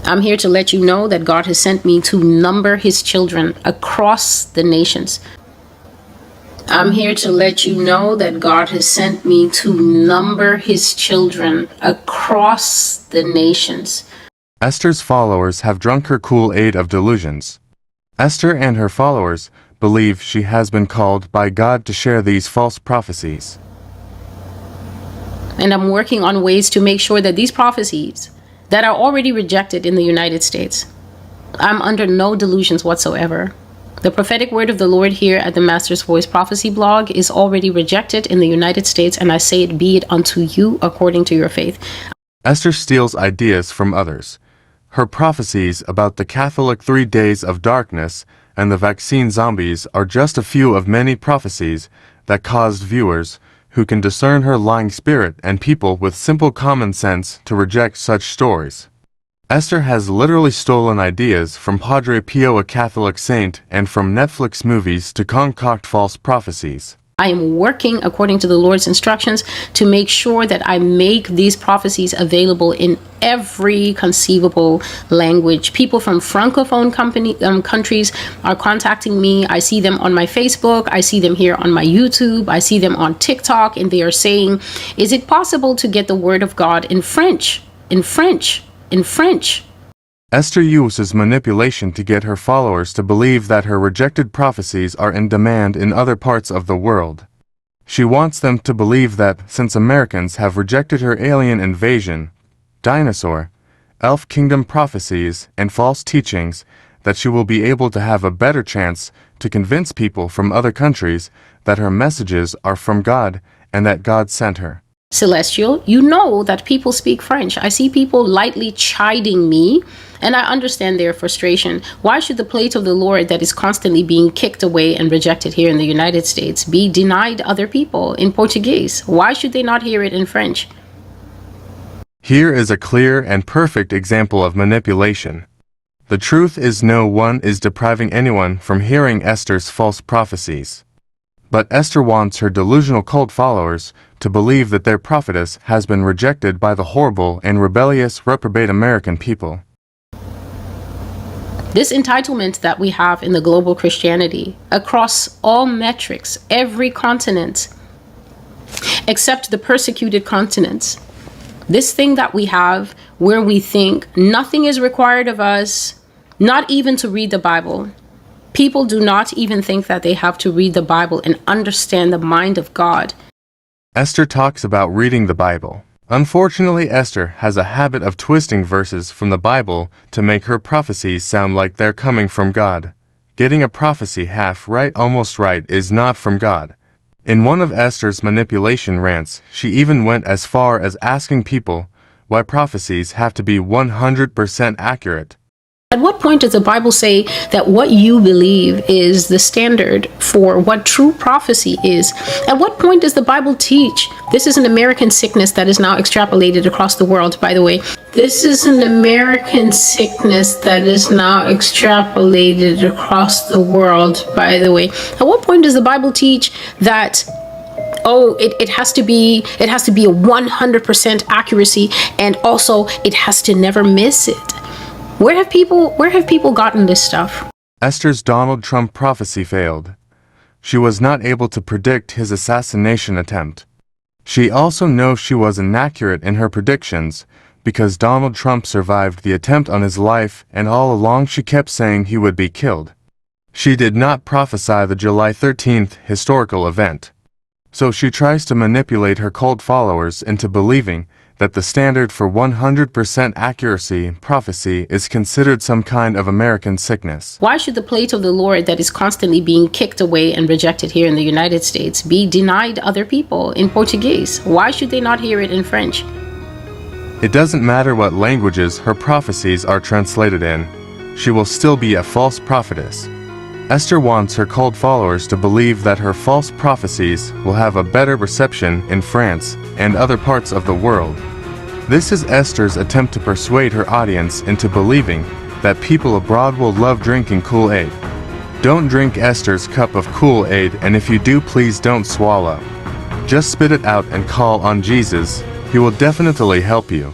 I'm here to let you know that God has sent me to number his children across the nations. I'm here to let you know that God has sent me to number his children across the nations. Esther's followers have drunk her Kool-Aid of delusions. Esther and her followers believe she has been called by God to share these false prophecies. And I'm working on ways to make sure that these prophecies that are already rejected in the United States, I'm under no delusions whatsoever. The prophetic word of the Lord here at the Master's Voice Prophecy blog is already rejected in the United States, and I say it be it unto you according to your faith. Esther steals ideas from others. Her prophecies about the Catholic 3 days of darkness and the vaccine zombies are just a few of many prophecies that caused viewers who can discern her lying spirit and people with simple common sense to reject such stories. Esther has literally stolen ideas from Padre Pio, a Catholic saint, and from Netflix movies to concoct false prophecies. I am working according to the Lord's instructions to make sure that I make these prophecies available in every conceivable language. People from Francophone countries are contacting me. I see them on my Facebook. I see them here on my YouTube. I see them on TikTok, and they are saying, is it possible to get the word of God in French? In French? In French? Esther uses manipulation to get her followers to believe that her rejected prophecies are in demand in other parts of the world. She wants them to believe that since Americans have rejected her alien invasion, dinosaur, elf kingdom prophecies, and false teachings, that she will be able to have a better chance to convince people from other countries that her messages are from God and that God sent her. Celestial, you know that people speak French. I see people lightly chiding me, and I understand their frustration. Why should the plate of the Lord that is constantly being kicked away and rejected here in the United States be denied other people in Portuguese? Why should they not hear it in French? Here is a clear and perfect example of manipulation. The truth is, no one is depriving anyone from hearing Esther's false prophecies. But Esther wants her delusional cult followers to believe that their prophetess has been rejected by the horrible and rebellious reprobate American people. This entitlement that we have in the global Christianity, across all metrics, every continent, except the persecuted continents, this thing that we have where we think nothing is required of us, not even to read the Bible. People do not even think that they have to read the Bible and understand the mind of God. Esther talks about reading the Bible. Unfortunately, Esther has a habit of twisting verses from the Bible to make her prophecies sound like they're coming from God. Getting a prophecy half right, almost right, is not from God. In one of Esther's manipulation rants, she even went as far as asking people why prophecies have to be 100% accurate. At what point does the Bible say that what you believe is the standard for what true prophecy is? At what point does the Bible teach? This is an American sickness that is now extrapolated across the world, by the way. This is an American sickness that is now extrapolated across the world, by the way. At what point does the Bible teach that it has to be a 100% accuracy, and also it has to never miss it? Where have people gotten this stuff? Esther's Donald Trump prophecy failed. She was not able to predict his assassination attempt. She also knows she was inaccurate in her predictions because Donald Trump survived the attempt on his life, and all along she kept saying he would be killed. She did not prophesy the July 13th historical event. So she tries to manipulate her cult followers into believing that the standard for 100% accuracy prophecy is considered some kind of American sickness. Why should the plate of the Lord that is constantly being kicked away and rejected here in the United States be denied other people in Portuguese? Why should they not hear it in French? It doesn't matter what languages her prophecies are translated in. She will still be a false prophetess. Esther wants her cult followers to believe that her false prophecies will have a better reception in France and other parts of the world. This is Esther's attempt to persuade her audience into believing that people abroad will love drinking Kool-Aid. Don't drink Esther's cup of Kool-Aid, and if you do, please don't swallow. Just spit it out and call on Jesus. He will definitely help you.